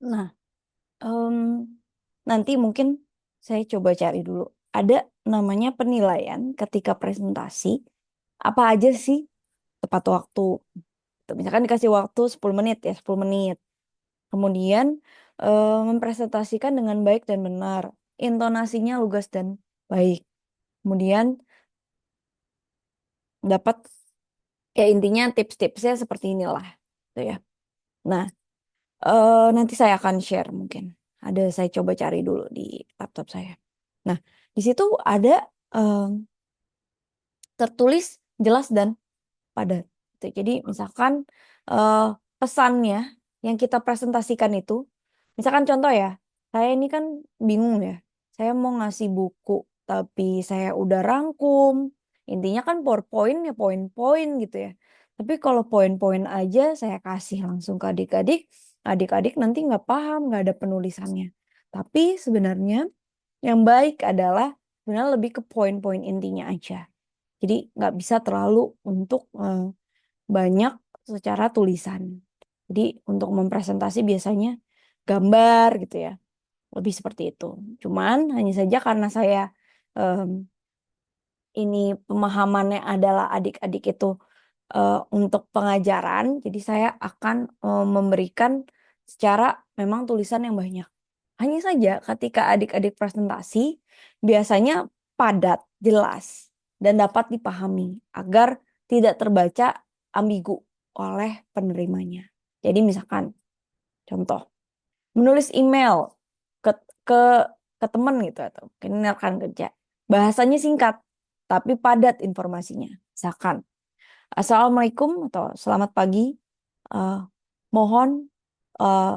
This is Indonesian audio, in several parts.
Nah, nanti mungkin saya coba cari dulu. Ada namanya penilaian ketika presentasi. Apa aja sih tepat waktu? Tuh, misalkan dikasih waktu 10 menit ya, 10 menit. Kemudian mempresentasikan dengan baik dan benar. Intonasinya lugas dan baik. Kemudian dapat ya intinya tips-tipsnya seperti inilah. Gitu ya. Nah, nanti saya akan share mungkin. Saya coba cari dulu di laptop saya. Nah, di situ ada em, tertulis jelas dan padat. Gitu. Jadi misalkan eh, pesannya yang kita presentasikan itu, misalkan contoh ya, saya ini kan bingung ya, saya mau ngasih buku, tapi saya udah rangkum, intinya kan PowerPoint ya poin-poin gitu ya. Tapi kalau poin-poin aja saya kasih langsung ke adik-adik, adik-adik nanti nggak paham, nggak ada penulisannya. Tapi sebenarnya yang baik adalah sebenarnya lebih ke poin-poin intinya aja. Jadi nggak bisa terlalu untuk banyak secara tulisan. Jadi untuk mempresentasi biasanya gambar gitu ya, lebih seperti itu. Cuman hanya saja karena saya em, ini pemahamannya adalah adik-adik itu untuk pengajaran, jadi saya akan memberikan secara memang tulisan yang banyak. Hanya saja ketika adik-adik presentasi biasanya padat, jelas, dan dapat dipahami agar tidak terbaca ambigu oleh penerimanya. Jadi misalkan contoh, menulis email ke ke ke teman gitu atau mungkin rekan kerja. Bahasanya singkat tapi padat informasinya. Misalkan Assalamualaikum atau selamat pagi. eh, mohon eh,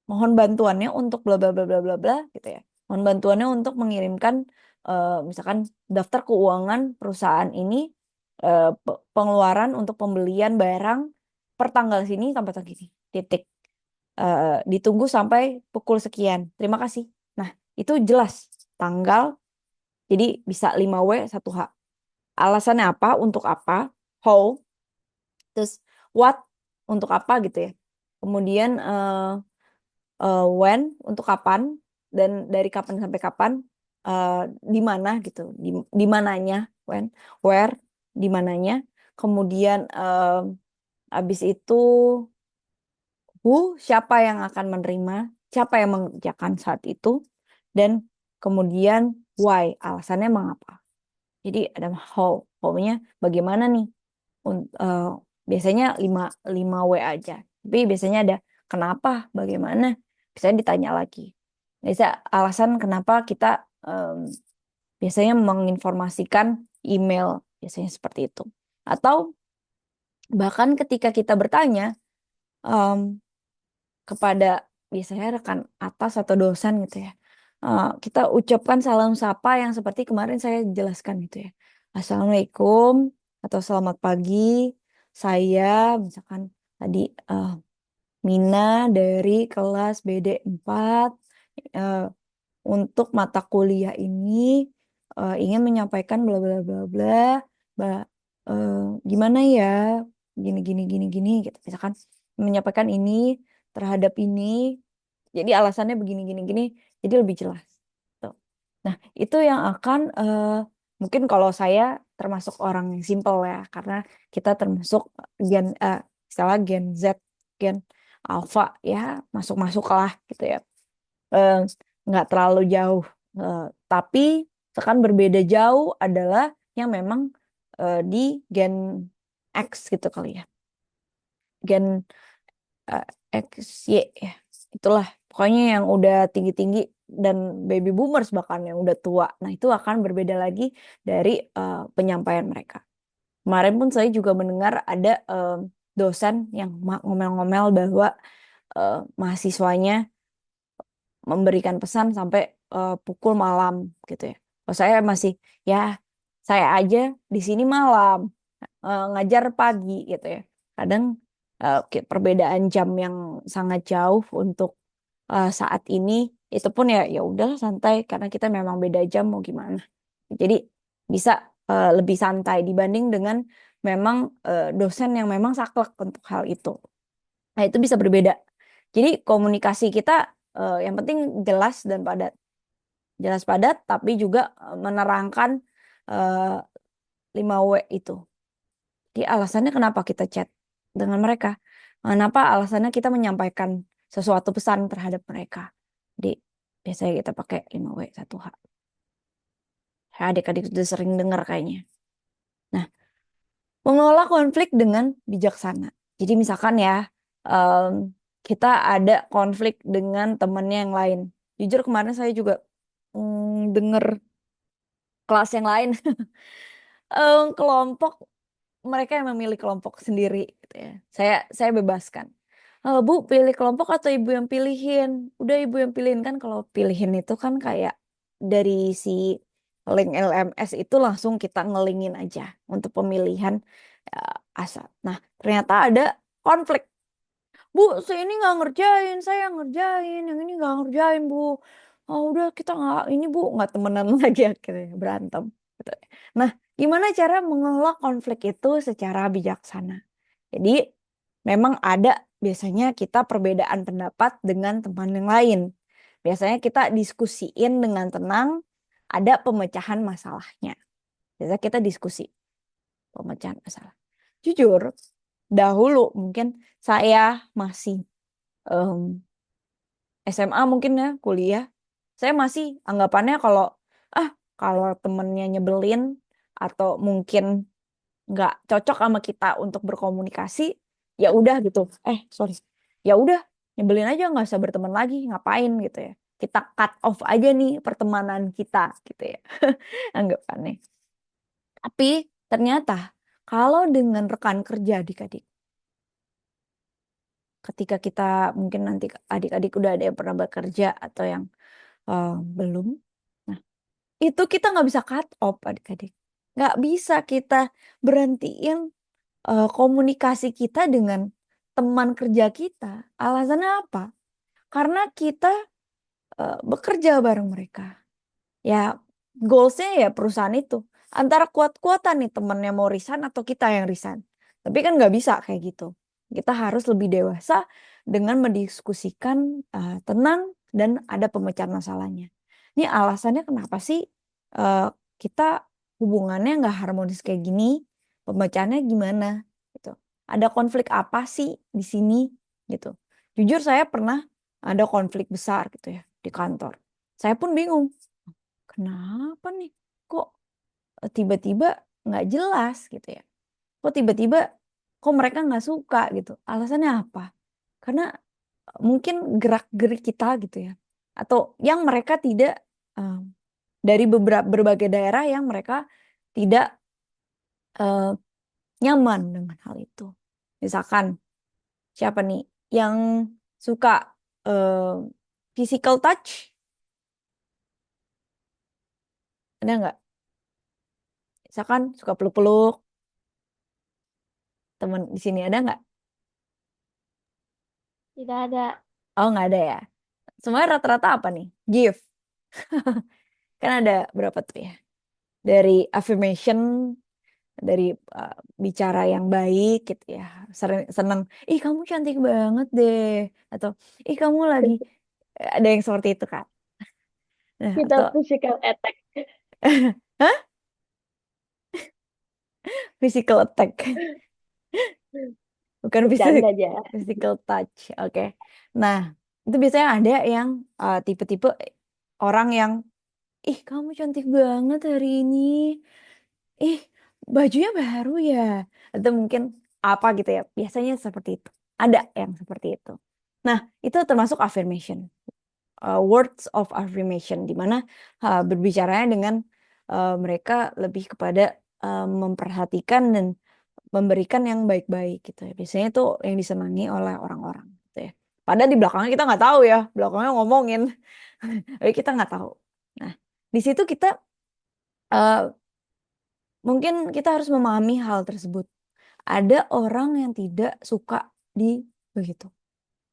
mohon bantuannya untuk bla bla bla bla bla bla gitu ya. Mohon bantuannya untuk mengirimkan misalkan daftar keuangan perusahaan ini pengeluaran untuk pembelian barang per tanggal sini sampai tanggal ini. Titik. Ditunggu sampai pukul sekian. Terima kasih. Nah, itu jelas tanggal. Jadi bisa 5W 1H. Alasannya apa? Untuk apa? How? Terus what? Untuk apa gitu ya. Kemudian when untuk kapan dan dari kapan sampai kapan, di mana gitu, di mananya, when, where, di mananya, kemudian habis itu siapa yang akan menerima, siapa yang mengerjakan saat itu, dan kemudian why, alasannya mengapa. Jadi ada how-nya bagaimana nih. Eh, biasanya 5W aja. Tapi biasanya ada kenapa, bagaimana. Bisa ditanya lagi. Bisa alasan kenapa kita biasanya menginformasikan email. Biasanya seperti itu. Atau bahkan ketika kita bertanya em, kepada biasanya rekan atas atau dosen gitu ya. Kita ucapkan salam sapa yang seperti kemarin saya jelaskan gitu ya. Assalamualaikum atau selamat pagi. Saya misalkan tadi eh, Mina dari kelas BD 4 eh, untuk mata kuliah ini ingin menyampaikan bla bla bla bla Ba- eh, gimana ya gini gini gini gini gitu misalkan menyampaikan ini terhadap ini jadi alasannya begini gini gini jadi lebih jelas tuh. Nah itu yang akan mungkin kalau saya termasuk orang yang simple ya karena kita termasuk gen istilah gen Z gen alpha ya masuk-masuk lah gitu ya. Eh, nggak terlalu jauh. Tapi sekan berbeda jauh adalah yang memang di gen X gitu kali ya. Gen eh, XY ya. Itulah pokoknya yang udah tinggi-tinggi dan baby boomers bahkan yang udah tua. Nah, itu akan berbeda lagi dari penyampaian mereka. Kemarin pun saya juga mendengar ada dosen yang ngomel-ngomel bahwa mahasiswanya memberikan pesan sampai pukul malam gitu ya. Kalau saya masih ya saya aja di sini malam ngajar pagi gitu ya. Kadang perbedaan jam yang sangat jauh untuk saat ini itu pun ya ya udah santai karena kita memang beda jam mau gimana. Jadi bisa lebih santai dibanding dengan memang dosen yang memang saklek untuk hal itu. Nah, itu bisa berbeda. Jadi komunikasi kita yang penting jelas dan padat. Jelas padat tapi juga menerangkan 5W itu. Jadi alasannya kenapa kita chat dengan mereka? Kenapa alasannya kita menyampaikan sesuatu pesan terhadap mereka? Jadi biasanya kita pakai 5W 1H. Adik-adik sudah sering dengar kayaknya. Nah, mengelola konflik dengan bijaksana. Jadi misalkan ya, kita ada konflik dengan temannya yang lain. Jujur kemarin saya juga dengar kelas yang lain, kelompok mereka yang memilih kelompok sendiri gitu ya. Saya bebaskan. Bu, pilih kelompok atau ibu yang pilihin? Udah ibu yang pilihin kan kalau pilihin itu kan kayak dari si link LMS itu langsung kita ngelingin aja untuk pemilihan asal. Nah, ternyata ada konflik. Bu, saya ini nggak ngerjain, saya yang ngerjain, yang ini nggak ngerjain, Bu. Oh, udah kita nggak ini Bu nggak temenan lagi akhirnya berantem. Gitu. Nah, gimana cara mengelola konflik itu secara bijaksana? Jadi memang ada biasanya kita perbedaan pendapat dengan teman yang lain. Biasanya kita diskusiin dengan tenang, ada pemecahan masalahnya. Biasanya kita diskusi pemecahan masalah. Jujur, dahulu mungkin saya masih SMA mungkin ya, kuliah. Saya masih anggapannya ah kalau temennya nyebelin atau mungkin nggak cocok sama kita untuk berkomunikasi, ya udah gitu. Sorry. Ya udah, nyebelin aja nggak usah berteman lagi, ngapain gitu ya. Kita cut off aja nih pertemanan kita gitu ya. Anggapannya. Tapi ternyata kalau dengan rekan kerja adik-adik, ketika kita mungkin nanti adik-adik udah ada yang pernah bekerja atau yang belum, nah itu kita nggak bisa cut off adik-adik. Nggak bisa kita berhentiin komunikasi kita dengan teman kerja kita. Alasannya apa? Karena kita bekerja bareng mereka. Ya, goalsnya ya perusahaan itu. Antara kuat-kuatan nih temennya mau resign atau kita yang resign. Tapi kan nggak bisa kayak gitu. Kita harus lebih dewasa dengan mendiskusikan tenang dan ada pemecahan masalahnya. Ini alasannya kenapa sih uh, kita hubungannya nggak harmonis kayak gini, pemecahannya gimana gitu. Ada konflik apa sih di sini gitu. Jujur saya pernah ada konflik besar gitu ya di kantor. Saya pun bingung. Kenapa nih? Kok tiba-tiba nggak jelas gitu ya? Kok tiba-tiba kok mereka nggak suka gitu? Alasannya apa? Karena mungkin gerak-gerik kita gitu ya, atau yang mereka tidak eh, dari berbagai daerah yang mereka tidak eh, nyaman dengan hal itu. Misalkan siapa nih yang suka eh, physical touch? Ada nggak? Misalkan suka peluk-peluk, teman di sini ada nggak? Tidak ada. Oh, nggak ada ya. Semuanya rata-rata apa nih? Give. Kan ada berapa tuh ya? Dari affirmation, dari uh, bicara yang baik gitu ya. Seneng, ih kamu cantik banget deh. Atau, ih kamu lagi, ada yang seperti itu kan. Nah, Kita atau, physical attack. hah? Physical attack. Bukan Bercanda aja. physical touch. Oke. Nah, itu biasanya ada yang tipe-tipe orang yang, ih kamu cantik banget hari ini. Ih, bajunya baru ya. Atau mungkin apa gitu ya. Biasanya seperti itu. Ada yang seperti itu. Nah, itu termasuk affirmation. Words of affirmation. Di mana berbicaranya dengan mereka lebih kepada memperhatikan dan memberikan yang baik-baik gitu ya. Biasanya itu yang disenangi oleh orang-orang gitu ya. Padahal di belakangnya kita nggak tahu ya. Belakangnya ngomongin. Tapi kita nggak tahu. Nah, di situ kita eh, mungkin kita harus memahami hal tersebut. Ada orang yang tidak suka di begitu.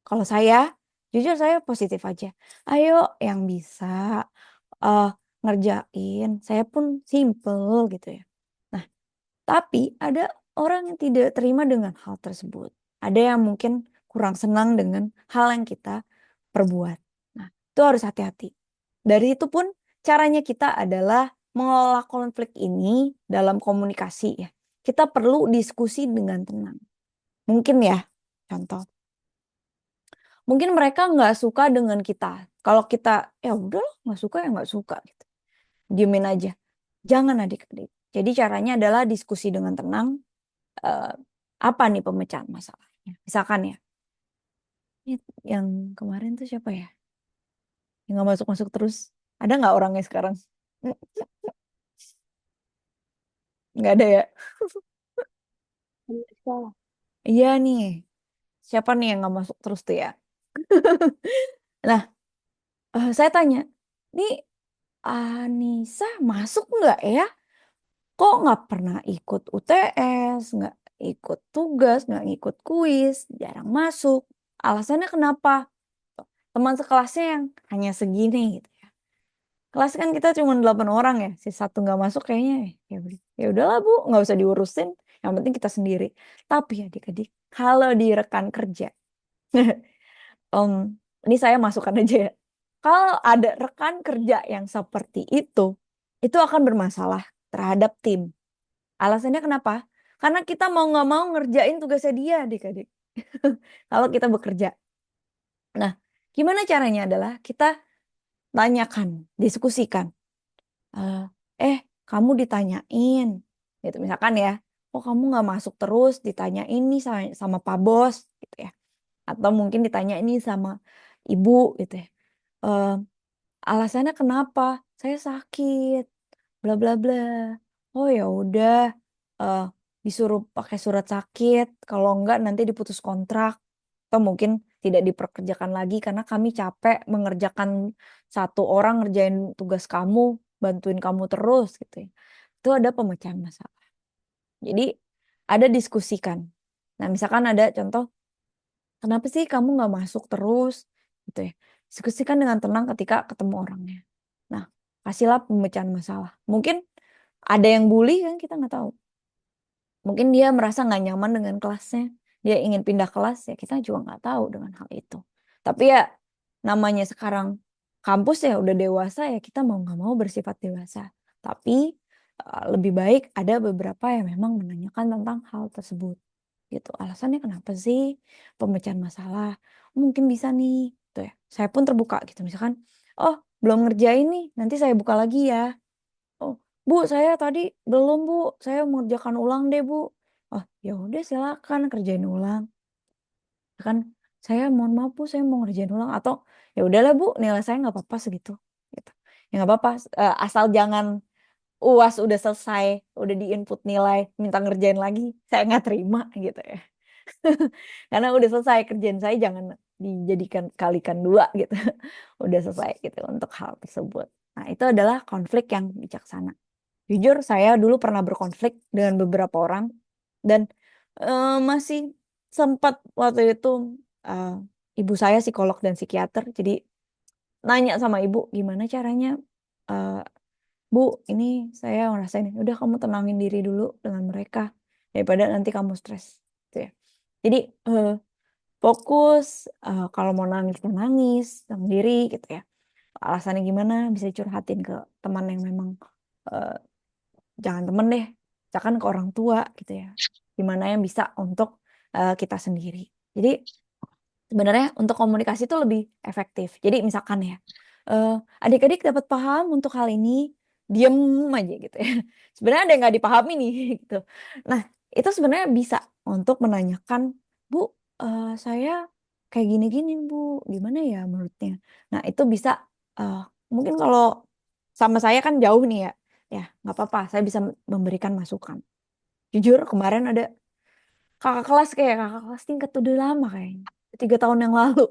Kalau saya, jujur saya positif aja. Ayo yang bisa eh, ngerjain. Saya pun simple gitu ya. Nah, tapi ada orang yang tidak terima dengan hal tersebut. Ada yang mungkin kurang senang dengan hal yang kita perbuat. Nah, itu harus hati-hati. Dari itu pun caranya kita adalah mengelola konflik ini dalam komunikasi ya. Kita perlu diskusi dengan tenang. Mungkin ya, contoh. Mungkin mereka nggak suka dengan kita. Kalau kita, ya udah nggak suka ya nggak suka gitu. Diemin aja. Jangan adik-adik. Jadi caranya adalah diskusi dengan tenang. eh, Apa nih pemecahan masalahnya? Misalkan ya, ini yang kemarin tuh siapa ya? Yang nggak masuk-masuk terus. Ada nggak orangnya sekarang? Nggak ada ya? Iya nih. Siapa nih yang nggak masuk terus tuh ya? Nah, saya tanya, nih Anissa masuk nggak ya? Kok nggak pernah ikut UTS, nggak ikut tugas, nggak ikut kuis, jarang masuk. Alasannya kenapa? Teman sekelasnya yang hanya segini gitu ya. Kelas kan kita cuma 8 orang ya, si satu nggak masuk kayaknya ya udahlah Bu, nggak usah diurusin. Yang penting kita sendiri. Tapi adik-adik, kalau di rekan kerja, Em, ini saya masukkan aja ya. Kalau ada rekan kerja yang seperti itu akan bermasalah terhadap tim. Alasannya kenapa? Karena kita mau nggak mau ngerjain tugasnya dia, adik-adik. Kalau kita bekerja. Nah, gimana caranya adalah kita tanyakan, diskusikan. Eh, kamu ditanyain, gitu misalkan ya. Oh, kamu nggak masuk terus, ditanya ini sama Pak Bos, gitu ya. Atau mungkin ditanya ini sama Ibu, gitu ya. Eh, Alasannya kenapa? Saya sakit, bla bla bla. Oh ya udah, eh, disuruh pakai surat sakit. Kalau enggak nanti diputus kontrak atau mungkin tidak diperkerjakan lagi karena kami capek mengerjakan satu orang ngerjain tugas kamu, bantuin kamu terus gitu ya. Itu ada pemecahan masalah. Jadi ada diskusikan. Nah, misalkan ada contoh, kenapa sih kamu nggak masuk terus? Gitu ya. Diskusikan dengan tenang ketika ketemu orangnya. Nah, kasihlah pemecahan masalah. Mungkin ada yang bully kan kita nggak tahu. Mungkin dia merasa nggak nyaman dengan kelasnya. Dia ingin pindah kelas ya kita juga nggak tahu dengan hal itu. Tapi ya namanya sekarang kampus ya udah dewasa ya kita mau nggak mau bersifat dewasa. Tapi lebih baik ada beberapa yang memang menanyakan tentang hal tersebut gitu. Alasannya kenapa sih pemecahan masalah? Mungkin bisa nih, tuh ya. Saya pun terbuka gitu. Misalkan, oh belum ngerjain nih, nanti saya buka lagi ya. Oh, Bu, saya tadi belum Bu, saya mengerjakan ulang deh Bu. Oh, ya udah silakan kerjain ulang. Kan saya mohon maaf Bu, saya mau ngerjain ulang atau ya udahlah Bu, nilai saya nggak apa-apa segitu. Gitu. Ya nggak apa-apa, asal jangan UAS udah selesai, udah diinput nilai, minta ngerjain lagi, saya nggak terima gitu ya. Karena udah selesai kerjaan saya jangan dijadikan kalikan dua gitu. Udah selesai gitu untuk hal tersebut. Nah, itu adalah konflik yang bijaksana. Jujur saya dulu pernah berkonflik dengan beberapa orang dan masih sempat waktu itu eh, ibu saya psikolog dan psikiater. Jadi nanya sama ibu gimana caranya eh, Bu, ini saya ngerasain, udah kamu tenangin diri dulu dengan mereka daripada nanti kamu stres. Gitu ya. Jadi fokus kalau mau nangis ya nangis sendiri gitu ya. Alasannya gimana bisa curhatin ke teman yang memang eh, jangan temen deh, misalkan ke orang tua gitu ya. Gimana yang bisa untuk kita sendiri. Jadi sebenarnya untuk komunikasi itu lebih efektif. Jadi misalkan ya, eh, adik-adik dapat paham untuk hal ini, diem aja gitu ya. Sebenarnya ada yang nggak dipahami nih gitu. Nah, itu sebenarnya bisa untuk menanyakan, Bu, saya kayak gini-gini Bu, gimana ya menurutnya? Nah, itu bisa eh, mungkin kalau sama saya kan jauh nih ya, ya nggak apa-apa, saya bisa memberikan masukan. Jujur kemarin ada kakak kelas tingkat udah lama kayaknya, 3 tahun yang lalu.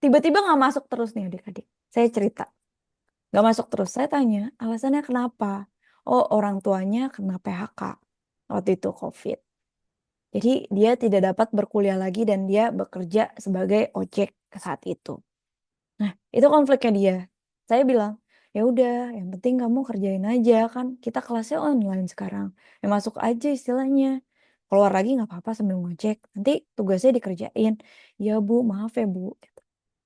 Tiba-tiba nggak masuk terus nih adik-adik. Saya cerita, nggak masuk terus. Saya tanya, alasannya kenapa? Oh, orang tuanya kena PHK waktu itu COVID. Jadi dia tidak dapat berkuliah lagi dan dia bekerja sebagai ojek ke saat itu. Nah, itu konfliknya dia. Saya bilang, ya udah, yang penting kamu kerjain aja kan. Kita kelasnya online sekarang. Ya masuk aja istilahnya. keluar lagi nggak apa-apa sambil ngojek. Nanti tugasnya dikerjain. Ya Bu, maaf ya Bu. Gitu.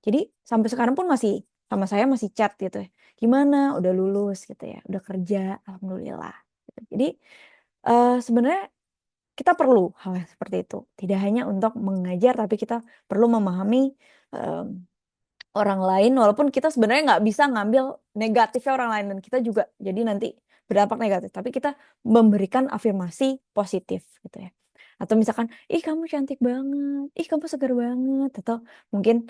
Jadi sampai sekarang pun masih sama saya masih chat gitu ya. Gimana? Udah lulus gitu ya. Udah kerja, alhamdulillah. Gitu. Jadi sebenarnya kita perlu hal yang seperti itu. Tidak hanya untuk mengajar, tapi kita perlu memahami em, orang lain, walaupun kita sebenarnya nggak bisa ngambil negatifnya orang lain dan kita juga jadi nanti berdampak negatif. Tapi kita memberikan afirmasi positif gitu ya. Atau misalkan, ih kamu cantik banget, ih kamu segar banget, atau mungkin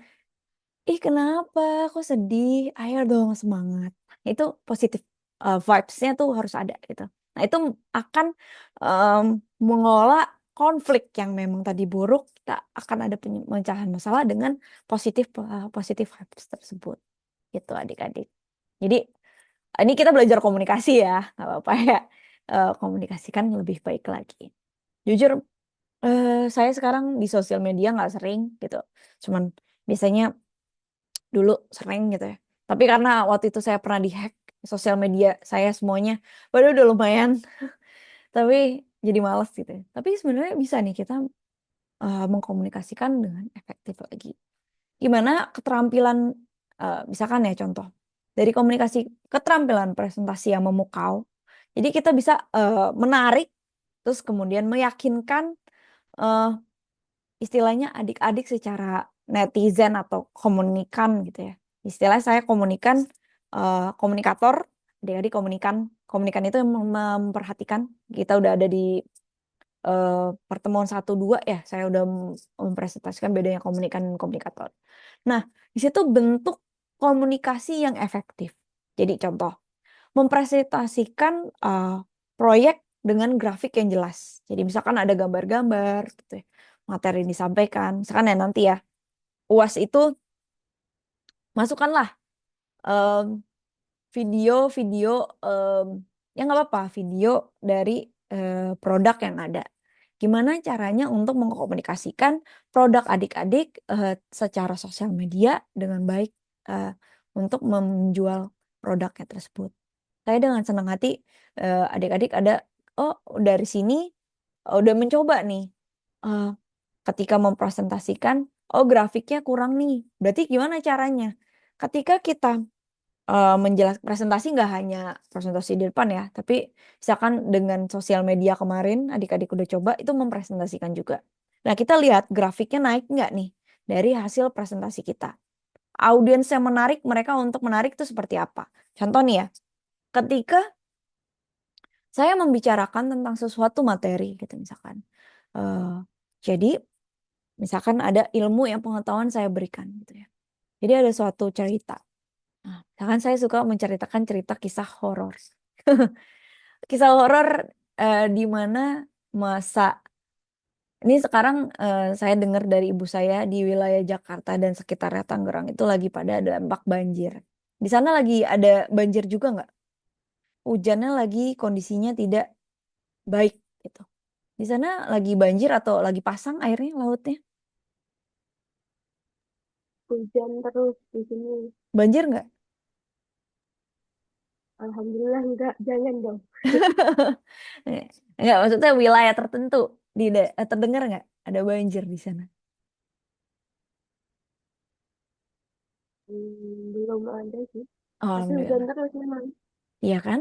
ih kenapa kok sedih, ayo dong semangat. Itu positif vibes-nya tuh harus ada gitu. Nah itu akan em, mengelola konflik yang memang tadi buruk, kita akan ada pemecahan masalah dengan positif vibes tersebut gitu adik-adik. Jadi ini kita belajar komunikasi ya, nggak apa-apa ya. Komunikasikan lebih baik lagi. Jujur saya sekarang di sosial media nggak sering gitu. Cuman biasanya dulu sering gitu ya. Tapi karena waktu itu saya pernah dihack sosial media saya semuanya, waduh udah lumayan. Tapi jadi males gitu ya. Tapi sebenarnya bisa nih kita mengkomunikasikan dengan efektif lagi. Gimana keterampilan, misalkan ya contoh, dari komunikasi keterampilan presentasi yang memukau. Jadi kita bisa menarik, terus kemudian meyakinkan eh, istilahnya adik-adik secara netizen atau komunikan gitu ya. Istilah saya komunikator, adik-adik komunikan itu yang memperhatikan. Kita udah ada di eh, pertemuan 1-2 ya, saya udah mempresentasikan bedanya komunikan dan komunikator. Nah, di situ bentuk komunikasi yang efektif. Jadi contoh, mempresentasikan proyek dengan grafik yang jelas. Jadi misalkan ada gambar-gambar gitu ya, materi yang disampaikan. Misalkan ya nanti ya, UAS itu masukkanlah em, video-video em, ya nggak apa-apa, video dari produk yang ada. Gimana caranya untuk mengkomunikasikan produk adik-adik secara sosial media dengan baik eh, untuk menjual produknya tersebut. Saya dengan senang hati adik-adik ada, oh dari sini udah mencoba nih eh, ketika mempresentasikan, oh grafiknya kurang nih. Berarti gimana caranya? Ketika kita menjelaskan presentasi nggak hanya presentasi di depan ya, tapi misalkan dengan sosial media kemarin adik-adik udah coba itu mempresentasikan juga. Nah kita lihat grafiknya naik nggak nih dari hasil presentasi kita. Audiens yang menarik mereka untuk menarik itu seperti apa? Contoh nih ya, ketika saya membicarakan tentang sesuatu materi gitu misalkan. Eh, jadi misalkan ada ilmu yang pengetahuan saya berikan gitu ya. Jadi ada suatu cerita. Nah, misalkan saya suka menceritakan cerita kisah horor. Kisah horor di mana masa ini sekarang saya dengar dari ibu saya di wilayah Jakarta dan sekitarnya Tangerang itu lagi pada ada dampak banjir. Di sana lagi ada banjir juga nggak? Hujannya lagi kondisinya tidak baik gitu. Di sana lagi banjir atau lagi pasang airnya lautnya? Hujan terus di sini. Banjir nggak? Alhamdulillah enggak, jangan dong. Enggak, maksudnya wilayah tertentu terdengar nggak ada banjir di sana? Belum ada sih. Oh, Tapi hujan alhamdulillah. terus memang. Iya kan?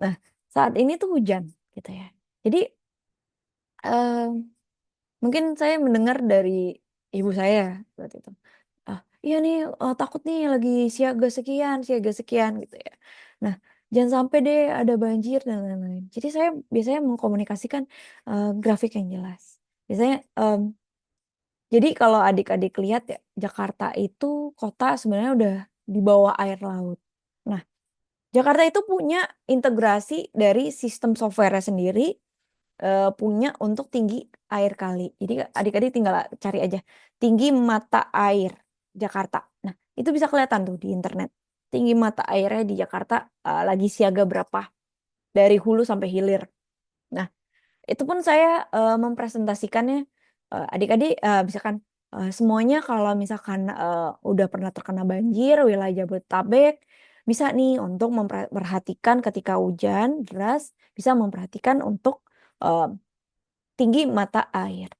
Nah, saat ini tuh hujan gitu ya. Jadi eh, mungkin saya mendengar dari ibu saya waktu itu. Ah, iya nih takut nih lagi siaga sekian gitu ya. Nah, jangan sampai deh ada banjir dan lain-lain. Jadi saya biasanya mengkomunikasikan grafik yang jelas. Biasanya jadi kalau adik-adik lihat ya, Jakarta itu kota sebenarnya udah di bawah air laut. Nah, Jakarta itu punya integrasi dari sistem software sendiri, punya untuk tinggi air kali. Jadi adik-adik tinggal cari aja tinggi mata air Jakarta. Nah, itu bisa kelihatan tuh di internet. Tinggi mata airnya di Jakarta lagi siaga berapa dari hulu sampai hilir. Nah, itu pun saya mempresentasikannya adik-adik misalkan semuanya kalau misalkan udah pernah terkena banjir wilayah Jabodetabek bisa nih untuk memperhatikan ketika hujan deras bisa memperhatikan untuk tinggi mata air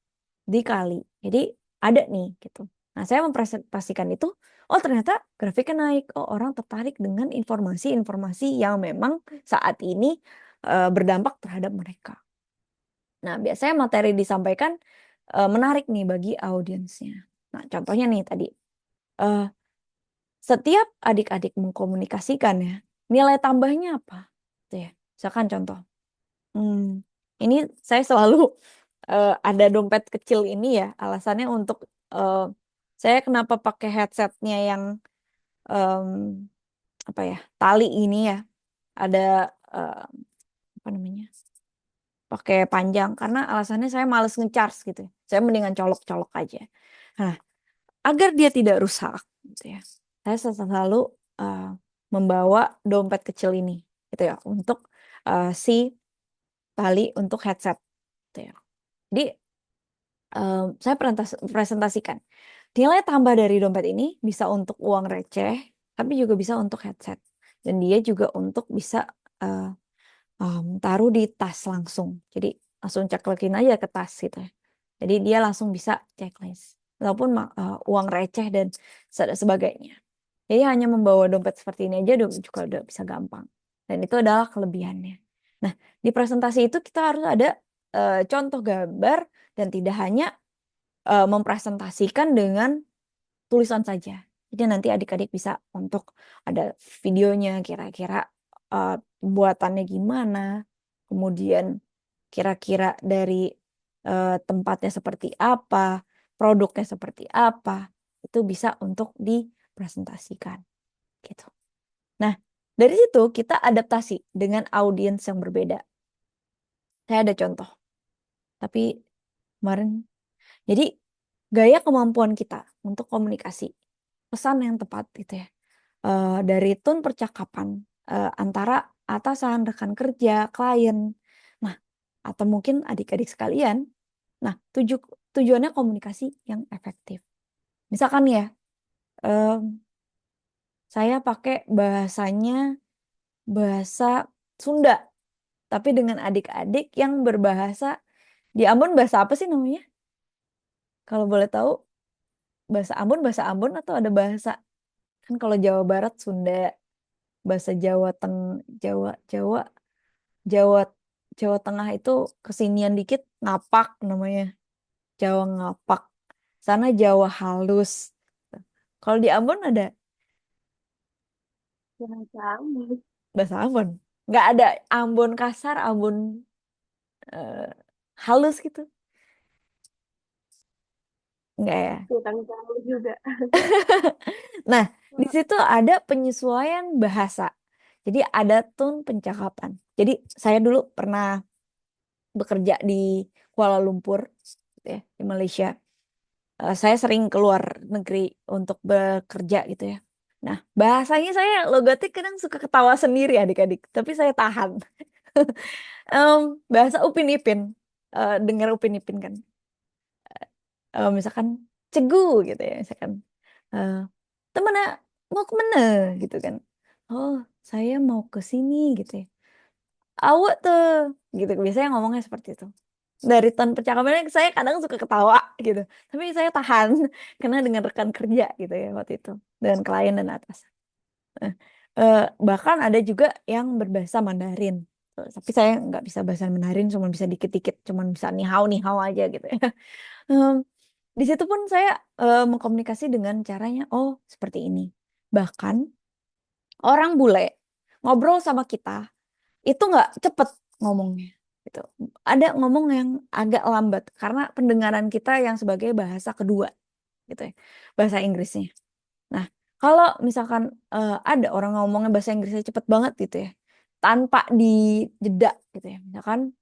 dikali. Jadi ada nih gitu. Nah, saya mempresentasikan itu, oh ternyata grafiknya naik. Oh, orang tertarik dengan informasi-informasi yang memang saat ini berdampak terhadap mereka. Nah, biasanya materi disampaikan menarik nih bagi audiensnya. Nah, contohnya nih tadi, eh, setiap adik-adik mengkomunikasikan ya, nilai tambahnya apa? Tuh ya, misalkan contoh, ini saya selalu ada dompet kecil ini ya, alasannya untuk saya kenapa pakai headsetnya yang em, apa ya, tali ini ya, ada apa namanya, pakai panjang karena alasannya saya males ngecharge gitu ya. Saya mendingan colok-colok aja. Nah, agar dia tidak rusak gitu ya. Saya selalu uh, membawa dompet kecil ini gitu ya untuk si tali untuk headset gitu ya. Jadi saya presentasikan nilai tambah dari dompet ini bisa untuk uang receh, tapi juga bisa untuk headset. Dan dia juga untuk bisa uh, taruh di tas langsung. Jadi langsung ceklekin aja ke tas gitu ya. Jadi dia langsung bisa checklist. Walaupun uang receh dan sebagainya. Jadi hanya membawa dompet seperti ini aja juga udah bisa gampang. Dan itu adalah kelebihannya. Nah, di presentasi itu kita harus ada contoh gambar dan tidak hanya mempresentasikan dengan tulisan saja. Jadi nanti adik-adik bisa untuk ada videonya kira-kira buatannya gimana, kemudian kira-kira dari tempatnya seperti apa, produknya seperti apa, itu bisa untuk dipresentasikan gitu. Nah, dari situ kita adaptasi dengan audiens yang berbeda. Saya ada contoh, tapi kemarin jadi gaya kemampuan kita untuk komunikasi, pesan yang tepat gitu ya. Dari tone percakapan antara atasan, rekan kerja, klien. Nah, atau mungkin adik-adik sekalian. Nah, tujuannya komunikasi yang efektif. Misalkan ya, em, saya pakai bahasa Sunda, tapi dengan adik-adik yang berbahasa di Ambon, bahasa apa sih namanya? Kalau boleh tahu, bahasa Ambon atau ada bahasa, kan kalau Jawa Barat Sunda, bahasa Jawa Jawa Jawa Jawa Jawa Tengah itu kesinian dikit ngapak namanya. Jawa ngapak. Sana Jawa halus. Kalau di Ambon ada Ya, sama. bahasa Ambon. Nggak ada Ambon kasar, Ambon eh, halus gitu. Nggak ya. Kurang tahu juga. Nah, di situ ada penyesuaian bahasa. Jadi ada tone pencakapan. Jadi saya dulu pernah bekerja di Kuala Lumpur, gitu ya, di Malaysia. Saya sering keluar negeri untuk bekerja gitu ya. Nah, bahasanya saya logatik kadang suka ketawa sendiri adik-adik, tapi saya tahan. Bahasa Upin Ipin, dengar Upin Ipin kan. Misalkan cegu gitu ya, misalkan eh temen mau kemana gitu kan. Oh, saya mau ke sini gitu ya. Awak tuh gitu biasanya ngomongnya seperti itu. Dari tone percakapannya saya kadang suka ketawa gitu, tapi saya tahan karena dengan rekan kerja gitu ya waktu itu, dengan klien dan atas. Nah, bahkan ada juga yang berbahasa Mandarin. Tapi saya nggak bisa bahasa Mandarin, cuma bisa dikit-dikit, cuma bisa ni hao aja gitu ya. Em, di situ pun saya mengkomunikasi dengan caranya, oh seperti ini. Bahkan orang bule ngobrol sama kita itu nggak cepet ngomongnya gitu. Ada ngomong yang agak lambat karena pendengaran kita yang sebagai bahasa kedua gitu ya, bahasa Inggrisnya. Nah, kalau misalkan ada orang ngomongnya bahasa Inggrisnya cepet banget gitu ya, tanpa dijeda gitu ya, misalkan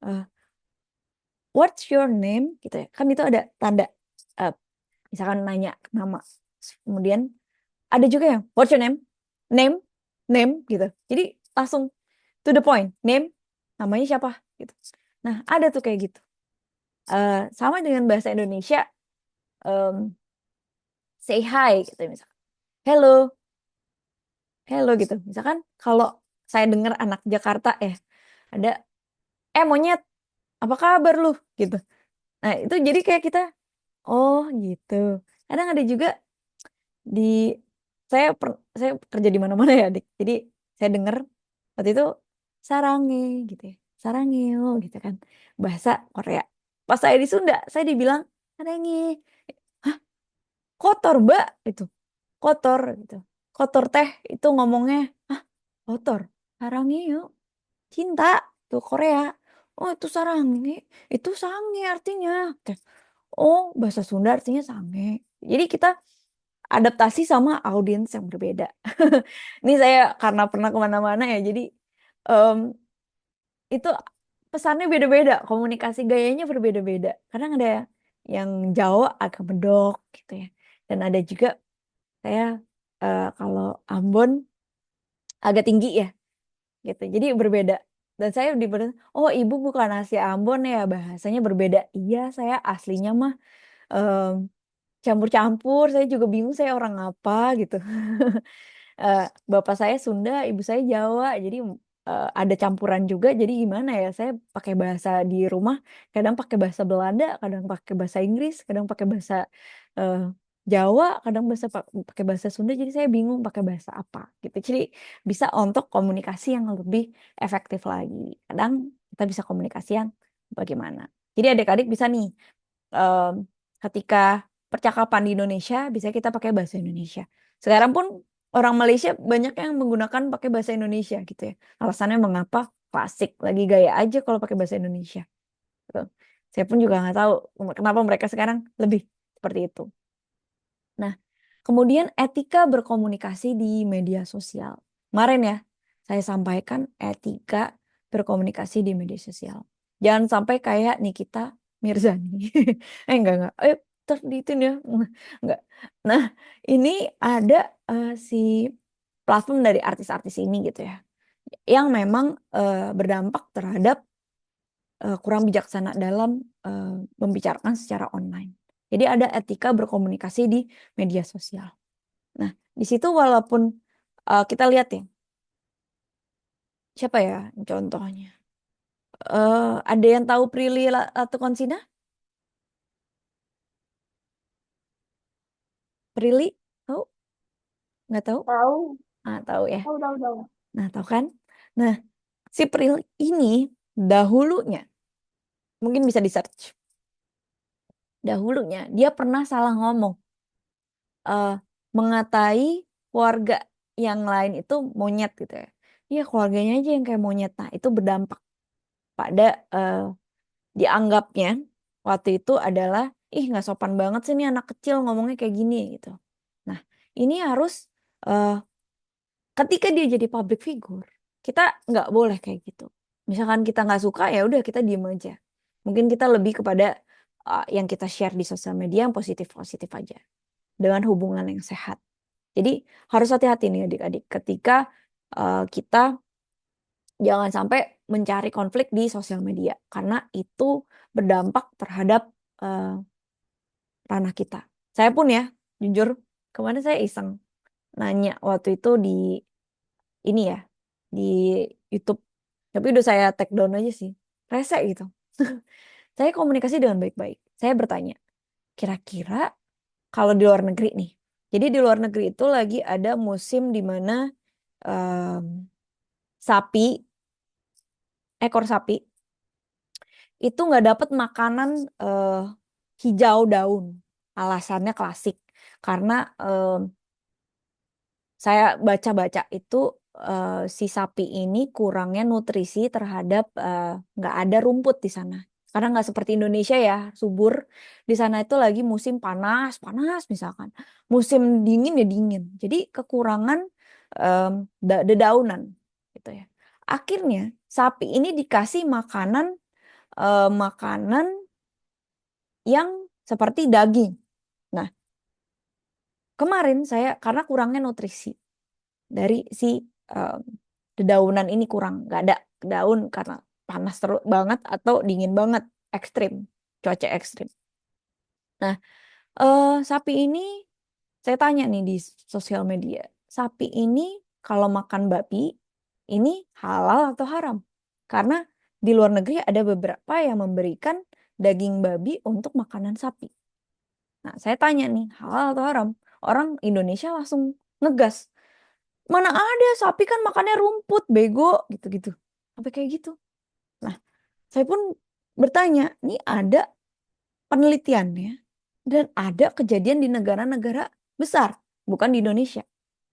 eh, what's your name gitu ya, kan itu ada tanda eh, misalkan nanya nama, kemudian ada juga yang what's your name, name, name gitu. Jadi langsung to the point, name, namanya siapa gitu. Nah, ada tuh kayak gitu. Sama dengan bahasa Indonesia, em, say hi gitu misalkan. Hello, hello gitu. Misalkan kalau saya dengar anak Jakarta ya, ada monyet apa kabar lu gitu. Nah itu jadi kayak kita, oh gitu. Kadang ada juga di saya kerja di mana-mana ya adik. Jadi saya dengar waktu itu sarange gitu ya, sarangeo gitu kan, bahasa Korea. Pas saya di Sunda, saya dibilang sarange, hah kotor mbak itu, kotor gitu, kotor teh itu ngomongnya, ah kotor, sarangeo, cinta tuh Korea. Oh itu sarange, itu sange artinya. Oke. Oh bahasa Sunda artinya sange. Jadi kita adaptasi sama audiens yang berbeda. Ini saya karena pernah kemana-mana ya, jadi em, itu pesannya beda-beda, komunikasi gayanya berbeda-beda. Kadang ada yang Jawa agak medok gitu ya, dan ada juga saya kalau Ambon agak tinggi ya, gitu. Jadi berbeda. Dan saya oh ibu bukan asli Ambon ya, bahasanya berbeda. Iya, saya aslinya mah em, campur-campur. Saya juga bingung saya orang apa gitu. eh, Bapak saya Sunda, ibu saya Jawa, jadi ada campuran juga. Jadi gimana ya? Saya pakai bahasa di rumah, kadang pakai bahasa Belanda, kadang pakai bahasa Inggris, kadang pakai bahasa eh, Jawa, kadang pakai bahasa Sunda. Jadi saya bingung pakai bahasa apa gitu. Jadi bisa untuk komunikasi yang lebih efektif lagi. Kadang kita bisa komunikasi yang bagaimana. Jadi adik-adik bisa nih em, ketika percakapan di Indonesia bisa kita pakai bahasa Indonesia. Sekarang pun orang Malaysia banyak yang menggunakan pakai bahasa Indonesia gitu ya. Alasannya mengapa? Klasik, lagi gaya aja kalau pakai bahasa Indonesia. Gitu. Saya pun juga nggak tahu kenapa mereka sekarang lebih seperti itu. Nah, kemudian etika berkomunikasi di media sosial. Kemarin ya, saya sampaikan etika berkomunikasi di media sosial. Jangan sampai kayak Nikita Mirzani. Enggak. Terditin ya. Enggak. Nah, ini ada si platform dari artis-artis ini gitu ya. Yang memang berdampak terhadap kurang bijaksana dalam membicarakan secara online. Jadi ada etika berkomunikasi di media sosial. Nah, di situ walaupun kita lihat ya, siapa ya contohnya? Ada yang tahu Prilly Latuconsina? Prilly? Tahu? Nggak tahu? Tahu, Ah, tahu ya. tahu. Nah, tahu kan? Nah, si Prilly ini dahulunya, mungkin bisa di-search. Dahulunya, dia pernah salah ngomong. eh, Mengatai keluarga yang lain itu monyet gitu ya. Iya, keluarganya aja yang kayak monyet. Nah, itu berdampak pada dianggapnya waktu itu adalah ih nggak sopan banget sih nih anak kecil ngomongnya kayak gini gitu. Nah, ini harus eh, ketika dia jadi public figure, kita nggak boleh kayak gitu. Misalkan kita nggak suka ya udah kita diem aja. Mungkin kita lebih kepada yang kita share di sosial media yang positif-positif aja dengan hubungan yang sehat. Jadi harus hati-hati nih adik-adik ketika kita jangan sampai mencari konflik di sosial media karena itu berdampak terhadap eh, ranah kita. Saya pun ya, jujur, kemarin saya iseng nanya waktu itu di ini ya, di YouTube. Tapi udah saya take down aja sih. Rese gitu. Saya komunikasi dengan baik-baik. Saya bertanya, kira-kira kalau di luar negeri nih. Jadi di luar negeri itu lagi ada musim di mana em, sapi, ekor sapi itu nggak dapat makanan eh, hijau daun. Alasannya klasik karena saya baca-baca itu si sapi ini kurangnya nutrisi terhadap nggak ada rumput di sana. Karena nggak seperti Indonesia ya, subur. Di sana itu lagi musim panas, panas misalkan. Musim dingin ya dingin. Jadi kekurangan em, dedaunan gitu ya. Akhirnya sapi ini dikasih makanan yang seperti daging. Nah, kemarin saya karena kurangnya nutrisi dari si eh, dedaunan ini kurang, nggak ada daun karena panas terus banget atau dingin banget, ekstrim, cuaca ekstrim. Nah, sapi ini saya tanya nih di sosial media, sapi ini kalau makan babi ini halal atau haram? Karena di luar negeri ada beberapa yang memberikan daging babi untuk makanan sapi. Nah, saya tanya nih, halal atau haram? Orang Indonesia langsung ngegas. Mana ada, sapi kan makannya rumput, bego, gitu-gitu. Sampai kayak gitu. Nah, saya pun bertanya, ini ada penelitiannya dan ada kejadian di negara-negara besar, bukan di Indonesia.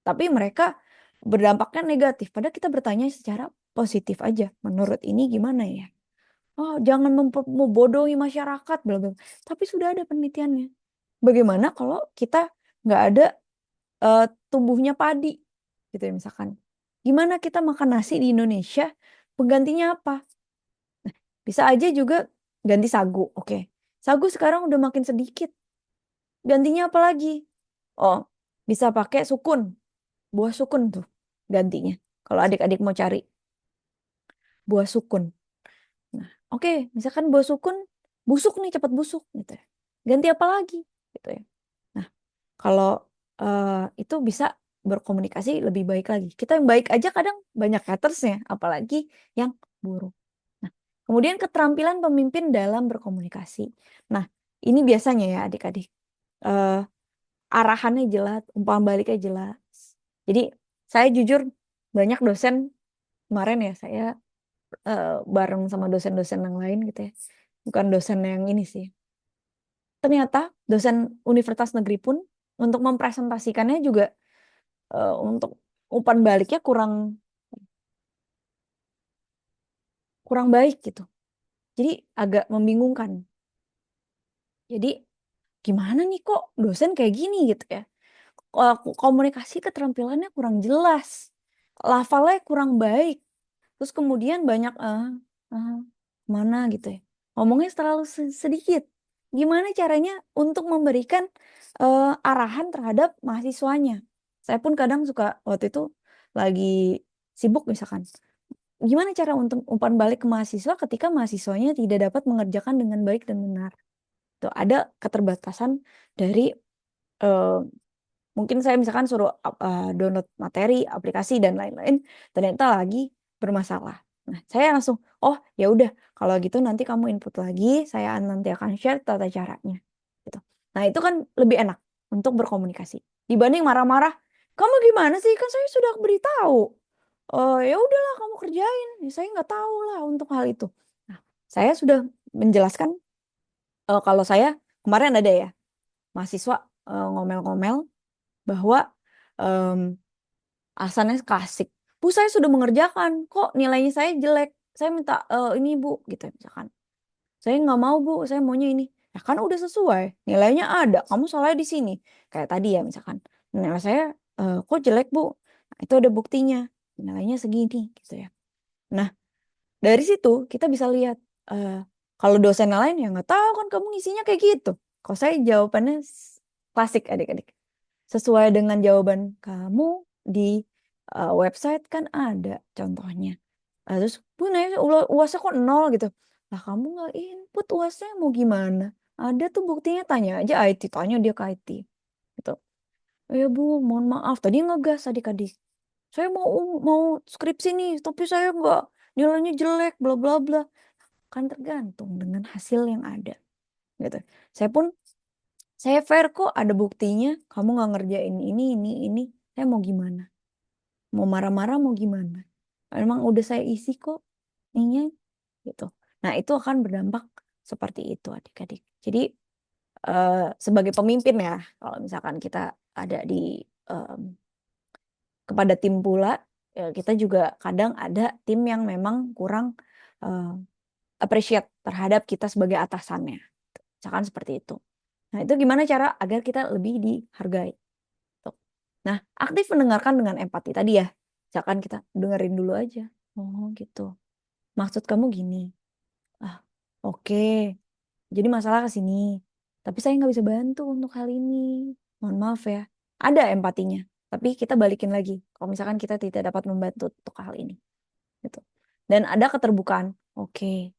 Tapi mereka berdampaknya negatif. Padahal kita bertanya secara positif aja. Menurut ini gimana ya? Oh, jangan membodohi masyarakat, bla bla. Tapi sudah ada penelitiannya. Bagaimana kalau kita nggak ada eh, tumbuhnya padi, gitu ya misalkan. Gimana kita makan nasi di Indonesia? Penggantinya apa? Bisa aja juga ganti sagu. Oke, sagu sekarang udah makin sedikit. Gantinya apa lagi? Oh, bisa pakai sukun, buah sukun tuh gantinya. Kalau adik-adik mau cari buah sukun. Nah, oke, misalkan buah sukun busuk nih, cepat busuk gitu ya. Ganti apa lagi gitu ya. Nah, kalau itu bisa berkomunikasi lebih baik lagi. Kita yang baik aja kadang banyak hatersnya, apalagi yang buruk. Nah, kemudian keterampilan pemimpin dalam berkomunikasi. Nah, ini biasanya ya adik-adik. eh, Arahannya jelas, umpan baliknya jelas. Jadi saya jujur banyak dosen kemarin ya saya bareng sama dosen-dosen yang lain gitu ya. Bukan dosen yang ini sih. Ternyata dosen universitas negeri pun untuk mempresentasikannya juga untuk umpan baliknya kurang kurang baik gitu. Jadi agak membingungkan. Jadi gimana nih kok dosen kayak gini gitu ya. Komunikasi keterampilannya kurang jelas. Lafalnya kurang baik. Terus kemudian banyak eh, mana gitu ya. Ngomongnya terlalu sedikit. Gimana caranya untuk memberikan arahan terhadap mahasiswanya? Saya pun kadang suka waktu itu lagi sibuk misalkan. Gimana cara untuk umpan balik ke mahasiswa ketika mahasiswanya tidak dapat mengerjakan dengan baik dan benar? Tuh ada keterbatasan dari eh, mungkin saya misalkan suruh download materi, aplikasi dan lain-lain, ternyata lagi bermasalah. Nah, saya langsung, oh ya udah, kalau gitu nanti kamu input lagi, saya nanti akan share tata caranya. Gitu. Nah, itu kan lebih enak untuk berkomunikasi dibanding marah-marah. Kamu gimana sih? Kan saya sudah beritahu. Oh ya udahlah kamu kerjain. Ya, saya nggak tahu lah untuk hal itu. Nah, saya sudah menjelaskan kalau saya kemarin ada ya mahasiswa ngomel-ngomel bahwa em, alasannya klasik. Bu, saya sudah mengerjakan, kok nilainya saya jelek. Saya minta ini Bu, gitu ya, misalkan. Saya nggak mau Bu, saya maunya ini. Ya kan udah sesuai, nilainya ada. Kamu salahnya di sini. Kayak tadi ya misalkan. Nilai saya kok jelek Bu. Nah, itu ada buktinya. Nilainya segini, gitu ya. Nah, dari situ kita bisa lihat eh, kalau dosen lain ya nggak tahu kan kamu ngisinya kayak gitu. Kalau saya jawabannya klasik adik-adik sesuai dengan jawaban kamu di website kan ada contohnya. Terus bu nanya UASnya kok nol gitu. Lah kamu nggak input UASnya mau gimana? Ada tuh buktinya tanya aja IT, tanya dia ke IT. Gitu. Ya bu, mohon maaf tadi ngegas adik-adik. Saya mau skripsi nih, tapi saya nggak nilainya jelek, bla bla bla. Kan tergantung dengan hasil yang ada. Gitu. Saya pun saya fair kok, ada buktinya. Kamu nggak ngerjain ini. Saya mau gimana? Mau marah-marah mau gimana? Emang udah saya isi kok, ini gitu. Nah itu akan berdampak seperti itu adik-adik. Jadi eh, sebagai pemimpin ya, kalau misalkan kita ada di em, kepada tim pula, ya kita juga kadang ada tim yang memang kurang eh, appreciate terhadap kita sebagai atasannya. Misalkan seperti itu. Nah, itu gimana cara agar kita lebih dihargai? Tuh. Nah, aktif mendengarkan dengan empati tadi ya. Misalkan kita dengerin dulu aja. Oh, gitu. Maksud kamu gini. Ah, oke. Jadi masalah ke sini. Tapi saya nggak bisa bantu untuk hal ini. Mohon maaf ya. Ada empatinya. Tapi kita balikin lagi. Kalau misalkan kita tidak dapat membantu untuk hal ini. Gitu. Dan ada keterbukaan. Oke.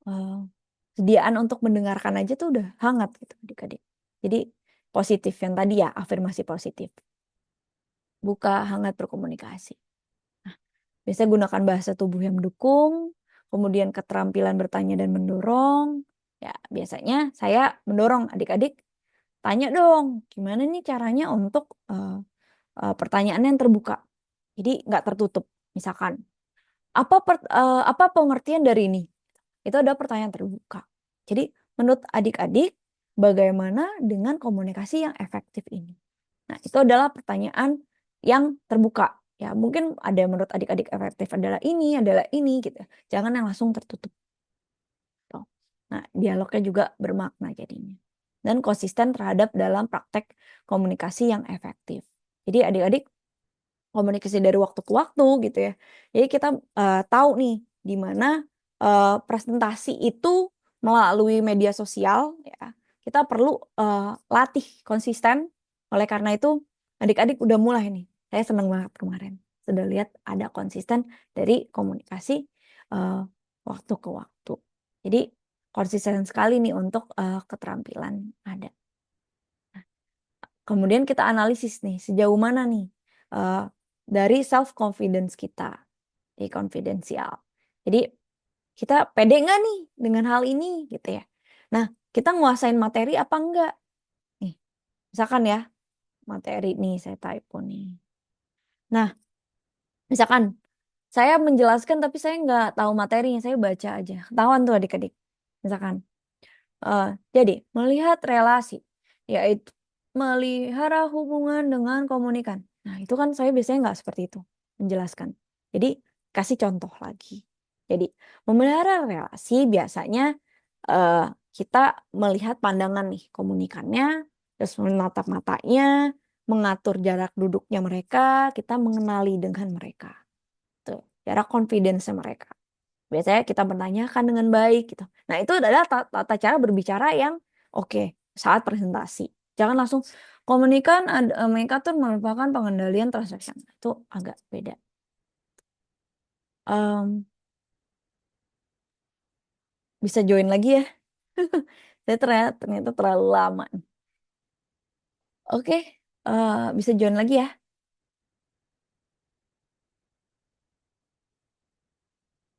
eh, Sediaan untuk mendengarkan aja tuh udah hangat gitu adik-adik. Jadi positif yang tadi ya, afirmasi positif. Buka, hangat berkomunikasi. Nah, biasanya gunakan bahasa tubuh yang mendukung, kemudian keterampilan bertanya dan mendorong. Ya, biasanya saya mendorong adik-adik, tanya dong, gimana nih caranya untuk pertanyaan yang terbuka. Jadi nggak tertutup. Misalkan, apa pengertian dari ini? Itu ada pertanyaan terbuka. Jadi menurut adik-adik, bagaimana dengan komunikasi yang efektif ini? Nah, itu adalah pertanyaan yang terbuka. Ya, mungkin ada yang menurut adik-adik efektif adalah ini gitu. Jangan yang langsung tertutup. Tuh. Nah, dialognya juga bermakna jadinya. Dan konsisten terhadap dalam praktek komunikasi yang efektif. Jadi adik-adik komunikasi dari waktu ke waktu gitu ya. Jadi kita tahu nih di mana presentasi itu melalui media sosial ya. Kita perlu latih konsisten. Oleh karena itu adik-adik udah mulai nih. Saya senang banget kemarin sudah lihat ada konsisten dari komunikasi eh, waktu ke waktu. Jadi konsisten sekali nih untuk keterampilan ada. Kemudian kita analisis nih sejauh mana nih eh, dari self confidence kita, di konfidensial. Jadi kita pede nggak nih dengan hal ini gitu ya. Nah, kita nguasain materi apa enggak? Nih, misalkan ya materi nih saya typo nih. Nah, misalkan saya menjelaskan tapi saya nggak tahu materinya, saya baca aja. Ketahuan tuh adik-adik. Misalkan Eh, jadi, melihat relasi, yaitu melihara hubungan dengan komunikan. Nah, itu kan saya biasanya nggak seperti itu menjelaskan. Jadi, kasih contoh lagi. Jadi, memelihara relasi biasanya eh, kita melihat pandangan nih komunikannya, terus menatap matanya, mengatur jarak duduknya mereka, kita mengenali dengan mereka. Tuh, jarak confidence mereka. Biasanya kita menanyakan dengan baik gitu. Nah, itu adalah tata cara berbicara yang oke saat presentasi. Jangan langsung komunikan mengatur merupakan pengendalian transaksional. Itu agak beda. Em, bisa join lagi ya. Saya ternyata terlalu lama. Oke, bisa join lagi ya.